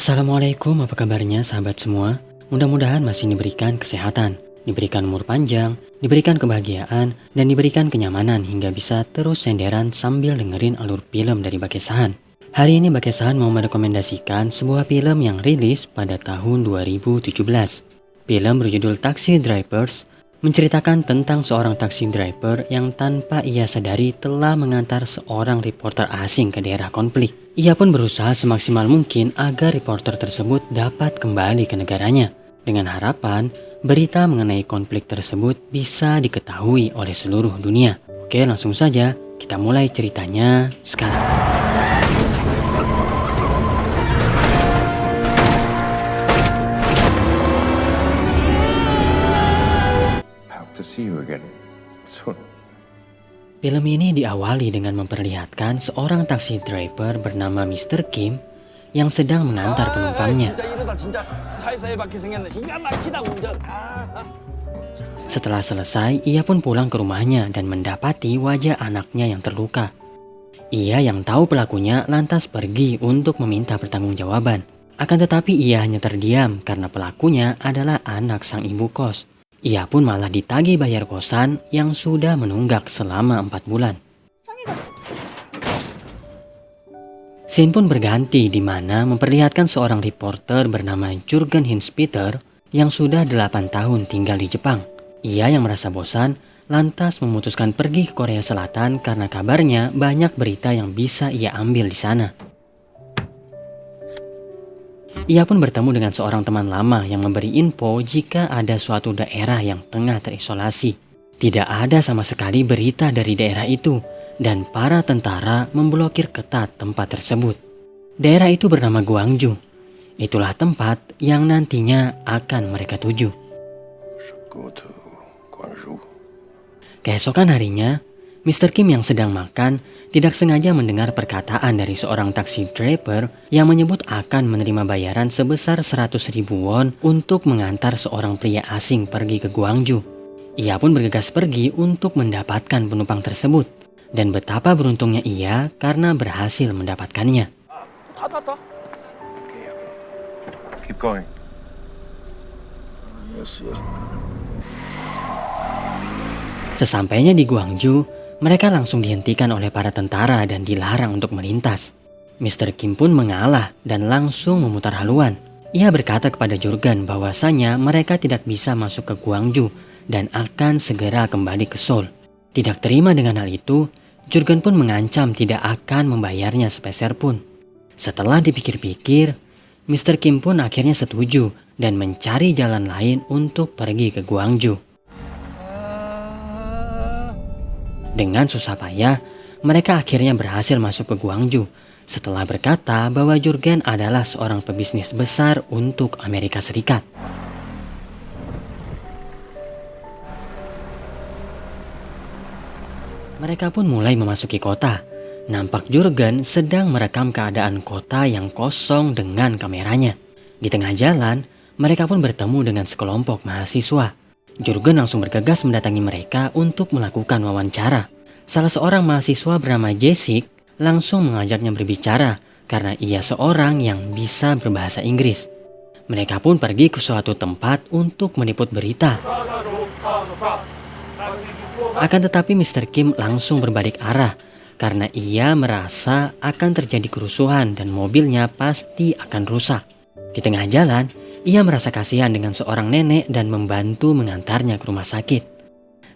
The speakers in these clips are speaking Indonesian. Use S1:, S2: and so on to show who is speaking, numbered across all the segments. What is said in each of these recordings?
S1: Assalamualaikum, apa kabarnya sahabat semua? Mudah-mudahan masih diberikan kesehatan, diberikan umur panjang, diberikan kebahagiaan, dan diberikan kenyamanan hingga bisa terus senderan sambil dengerin alur film dari Bakesahan. Hari ini Bakesahan mau merekomendasikan sebuah film yang rilis pada tahun 2017. Film berjudul Taxi Drivers menceritakan tentang seorang taksi driver yang tanpa ia sadari telah mengantar seorang reporter asing ke daerah konflik. Ia pun berusaha semaksimal mungkin agar reporter tersebut dapat kembali ke negaranya, dengan harapan berita mengenai konflik tersebut bisa diketahui oleh seluruh dunia. Oke, langsung saja kita mulai ceritanya sekarang.
S2: To see you again soon.
S1: Film ini diawali dengan memperlihatkan seorang taksi driver bernama Mr. Kim yang sedang mengantar penumpangnya. Setelah selesai, ia pun pulang ke rumahnya dan mendapati wajah anaknya yang terluka. Ia yang tahu pelakunya lantas pergi untuk meminta pertanggungjawaban. Akan tetapi ia hanya terdiam karena pelakunya adalah anak sang ibu kos. Ia pun malah ditagih bayar kosan yang sudah menunggak selama 4 bulan. Scene pun berganti di mana memperlihatkan seorang reporter bernama Jurgen Hinspeter yang sudah 8 tahun tinggal di Jepang. Ia yang merasa bosan lantas memutuskan pergi ke Korea Selatan karena kabarnya banyak berita yang bisa ia ambil di sana. Ia pun bertemu dengan seorang teman lama yang memberi info jika ada suatu daerah yang tengah terisolasi. Tidak ada sama sekali berita dari daerah itu dan para tentara memblokir ketat tempat tersebut. Daerah itu bernama Gwangju. Itulah tempat yang nantinya akan mereka tuju. Keesokan harinya, Mr. Kim yang sedang makan tidak sengaja mendengar perkataan dari seorang taksi driver yang menyebut akan menerima bayaran sebesar 100.000 won untuk mengantar seorang pria asing pergi ke Gwangju. Ia pun bergegas pergi untuk mendapatkan penumpang tersebut dan betapa beruntungnya ia karena berhasil mendapatkannya.
S2: Keep going.
S1: Sesampainya di Gwangju, mereka langsung dihentikan oleh para tentara dan dilarang untuk melintas. Mr. Kim pun mengalah dan langsung memutar haluan. Ia berkata kepada Jurgen bahwasanya mereka tidak bisa masuk ke Gwangju dan akan segera kembali ke Seoul. Tidak terima dengan hal itu, Jurgen pun mengancam tidak akan membayarnya sepeser pun. Setelah dipikir-pikir, Mr. Kim pun akhirnya setuju dan mencari jalan lain untuk pergi ke Gwangju. Dengan susah payah, mereka akhirnya berhasil masuk ke Gwangju setelah berkata bahwa Jurgen adalah seorang pebisnis besar untuk Amerika Serikat. Mereka pun mulai memasuki kota. Nampak Jurgen sedang merekam keadaan kota yang kosong dengan kameranya. Di tengah jalan, mereka pun bertemu dengan sekelompok mahasiswa. Jurgen langsung bergegas mendatangi mereka untuk melakukan wawancara. Salah seorang mahasiswa bernama Jessic langsung mengajaknya berbicara karena ia seorang yang bisa berbahasa Inggris. Mereka pun pergi ke suatu tempat untuk meliput berita. Akan tetapi Mr. Kim langsung berbalik arah karena ia merasa akan terjadi kerusuhan dan mobilnya pasti akan rusak. Di tengah jalan, ia merasa kasihan dengan seorang nenek dan membantu mengantarnya ke rumah sakit.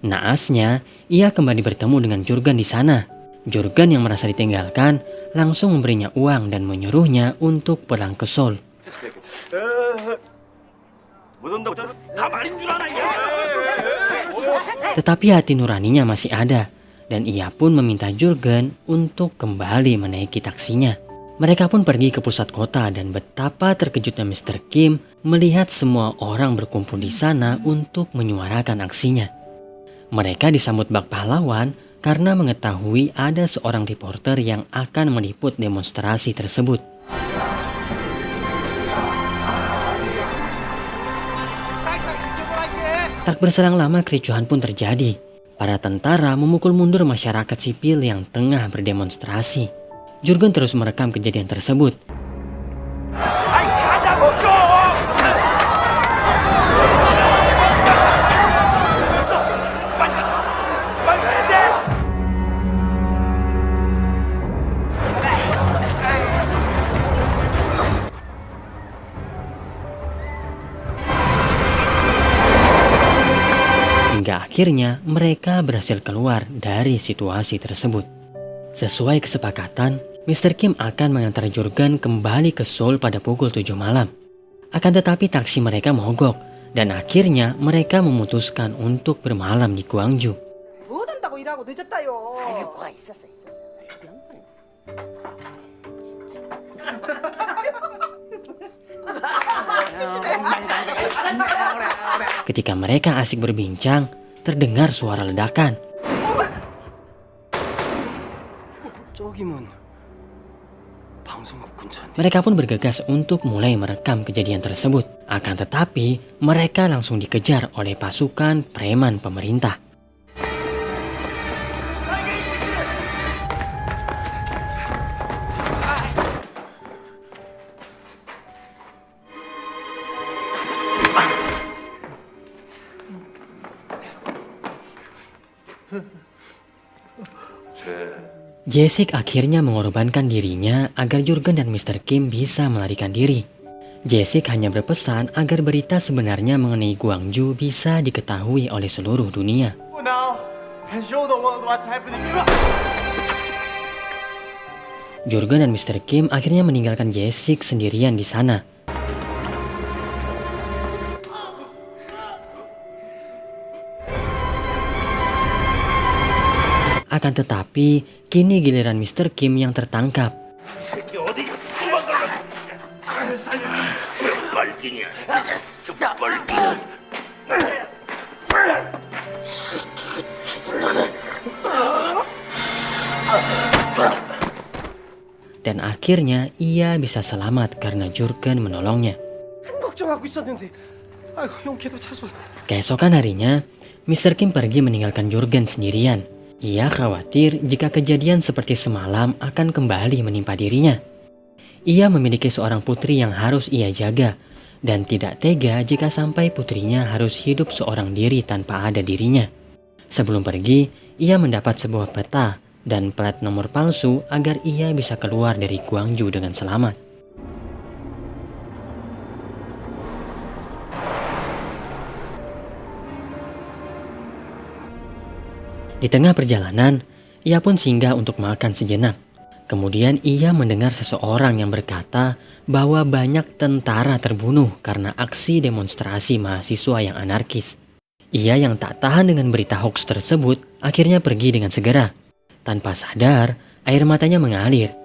S1: Naasnya, ia kembali bertemu dengan Jurgen di sana. Jurgen yang merasa ditinggalkan langsung memberinya uang dan menyuruhnya untuk pulang ke Seoul. Tetapi hati nuraninya masih ada dan ia pun meminta Jurgen untuk kembali menaiki taksinya. Mereka pun pergi ke pusat kota dan betapa terkejutnya Mr. Kim melihat semua orang berkumpul di sana untuk menyuarakan aksinya. Mereka disambut bak pahlawan karena mengetahui ada seorang reporter yang akan meliput demonstrasi tersebut. Tak berselang lama kericuhan pun terjadi. Para tentara memukul mundur masyarakat sipil yang tengah berdemonstrasi. Jurgen terus merekam kejadian tersebut. akhirnya mereka berhasil keluar dari situasi tersebut. Sesuai kesepakatan, Mr. Kim akan mengantar Jurgen kembali ke Seoul pada pukul 7 malam. Akan tetapi taksi mereka mogok dan akhirnya mereka memutuskan untuk bermalam di Gwangju.
S3: 뭐 한다고 일하고 늦었다요.
S4: 뭐가 있었어.
S1: Ketika mereka asik berbincang, terdengar suara ledakan.
S3: 저기면 방송국 근처.
S1: Mereka pun bergegas untuk mulai merekam kejadian tersebut. Akan tetapi, mereka langsung dikejar oleh pasukan preman pemerintah. Jessic akhirnya mengorbankan dirinya agar Jurgen dan Mr. Kim bisa melarikan diri. Jessic hanya berpesan agar berita sebenarnya mengenai Gwangju bisa diketahui oleh seluruh dunia. Jurgen dan Mr. Kim akhirnya meninggalkan Jessic sendirian di sana. Akan tetapi, kini giliran Mr. Kim yang tertangkap. Dan akhirnya ia bisa selamat karena Jurgen menolongnya. Keesokan harinya, Mr. Kim pergi meninggalkan Jurgen sendirian. Ia khawatir jika kejadian seperti semalam akan kembali menimpa dirinya. Ia memiliki seorang putri yang harus ia jaga dan tidak tega jika sampai putrinya harus hidup seorang diri tanpa ada dirinya. Sebelum pergi, ia mendapat sebuah peta dan plat nomor palsu agar ia bisa keluar dari Gwangju dengan selamat. Di tengah perjalanan, ia pun singgah untuk makan sejenak. Kemudian ia mendengar seseorang yang berkata bahwa banyak tentara terbunuh karena aksi demonstrasi mahasiswa yang anarkis. Ia yang tak tahan dengan berita hoax tersebut akhirnya pergi dengan segera. Tanpa sadar, air matanya mengalir.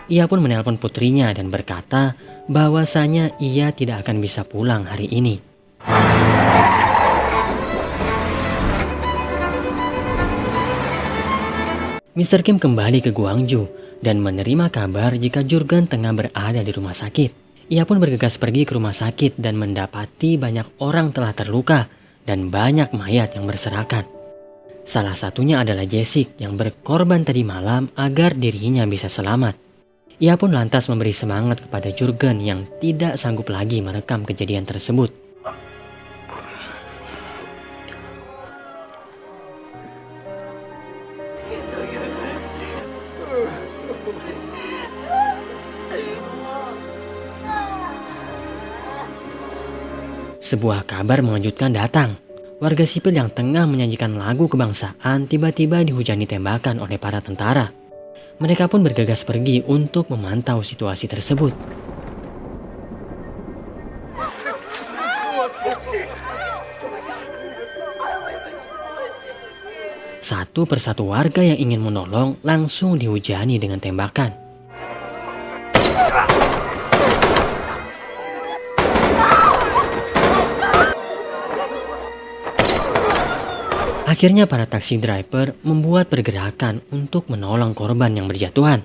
S1: Ia pun menelpon putrinya dan berkata bahwasanya ia tidak akan bisa pulang hari ini. Mr. Kim kembali ke Gwangju dan menerima kabar jika Jurgen tengah berada di rumah sakit. Ia pun bergegas pergi ke rumah sakit dan mendapati banyak orang telah terluka dan banyak mayat yang berserakan. Salah satunya adalah Jessic yang berkorban tadi malam agar dirinya bisa selamat. Ia pun lantas memberi semangat kepada Jurgen yang tidak sanggup lagi merekam kejadian tersebut. Sebuah kabar mengejutkan datang. Warga sipil yang tengah menyanyikan lagu kebangsaan tiba-tiba dihujani tembakan oleh para tentara. Mereka pun bergegas pergi untuk memantau situasi tersebut. Satu persatu warga yang ingin menolong langsung dihujani dengan tembakan. Akhirnya para taksi driver membuat pergerakan untuk menolong korban yang berjatuhan.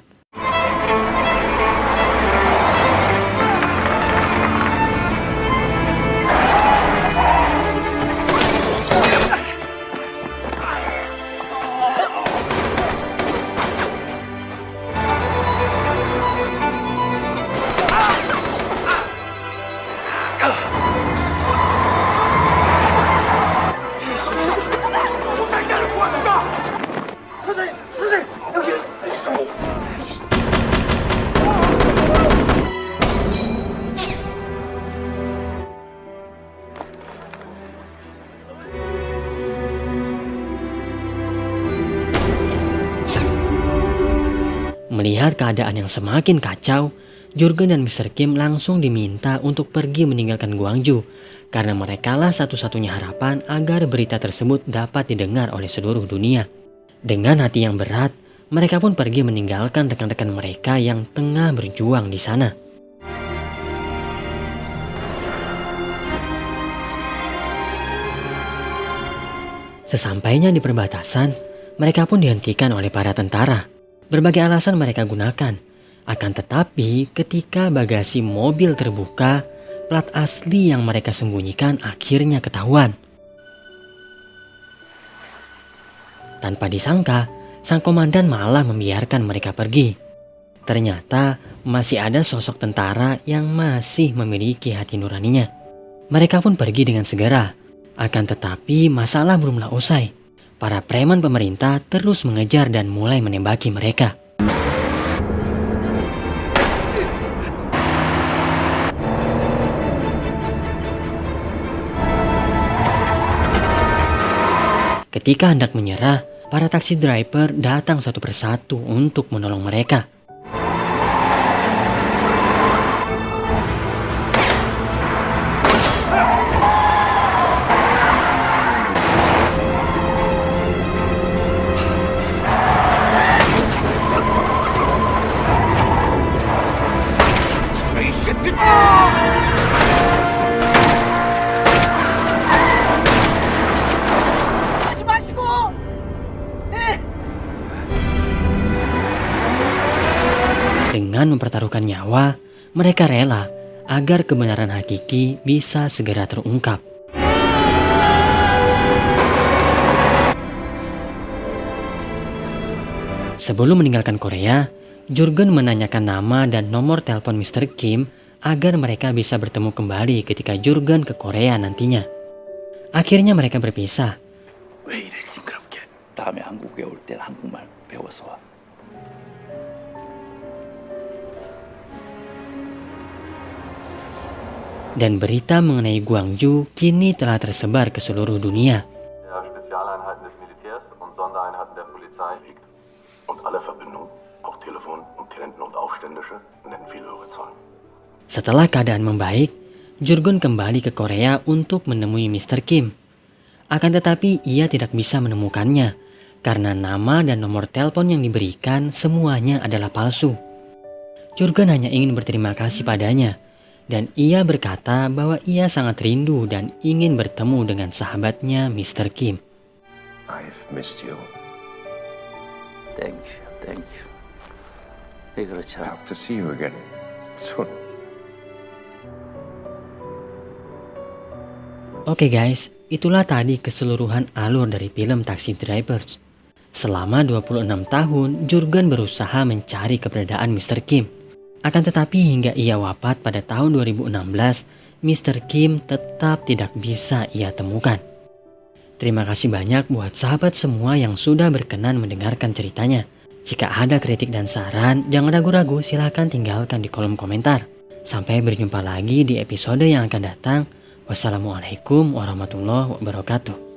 S1: Melihat keadaan yang semakin kacau, Jurgen dan Mr. Kim langsung diminta untuk pergi meninggalkan Gwangju karena merekalah satu-satunya harapan agar berita tersebut dapat didengar oleh seluruh dunia. Dengan hati yang berat, mereka pun pergi meninggalkan rekan-rekan mereka yang tengah berjuang di sana. Sesampainya di perbatasan, mereka pun dihentikan oleh para tentara. Berbagai alasan mereka gunakan. Akan tetapi ketika bagasi mobil terbuka, plat asli yang mereka sembunyikan akhirnya ketahuan. Tanpa disangka, sang komandan malah membiarkan mereka pergi. Ternyata masih ada sosok tentara yang masih memiliki hati nuraninya. Mereka pun pergi dengan segera. Akan tetapi masalah belumlah usai. Para preman pemerintah terus mengejar dan mulai menembaki mereka. Ketika hendak menyerah, para taksi driver datang satu persatu untuk menolong mereka. Dengan mempertaruhkan nyawa, mereka rela agar kebenaran hakiki bisa segera terungkap. Sebelum meninggalkan Korea, Jurgen menanyakan nama dan nomor telepon Mr. Kim agar mereka bisa bertemu kembali ketika Jurgen ke Korea nantinya. Akhirnya mereka berpisah.
S4: 왜 이래 징그럽게. 다음에 한국에 올 땐 한국말 배워서 와.
S1: Dan berita mengenai Gwangju kini telah tersebar ke seluruh dunia.
S5: Der Spezialeinheiten des Militärs und Sondereinheiten der Polizei.
S6: Und alle Verbindungen, auch Telefon, Tenenten und Aufständische, nennen viel höhere Zahlen.
S1: Setelah keadaan membaik, Jurgen kembali ke Korea untuk menemui Mr. Kim. Akan tetapi ia tidak bisa menemukannya karena nama dan nomor telepon yang diberikan semuanya adalah palsu. Jurgen hanya ingin berterima kasih padanya dan ia berkata bahwa ia sangat rindu dan ingin bertemu dengan sahabatnya Mr. Kim.
S2: I've missed you.
S4: Thank you. 그렇죠.
S2: I hope to see you again soon.
S1: Oke guys, itulah tadi keseluruhan alur dari film Taxi Drivers. Selama 26 tahun, Jurgen berusaha mencari keberadaan Mr. Kim. Akan tetapi hingga ia wafat pada tahun 2016, Mr. Kim tetap tidak bisa ia temukan. Terima kasih banyak buat sahabat semua yang sudah berkenan mendengarkan ceritanya. Jika ada kritik dan saran, jangan ragu-ragu, silahkan tinggalkan di kolom komentar. Sampai berjumpa lagi di episode yang akan datang. Wassalamualaikum warahmatullahi wabarakatuh.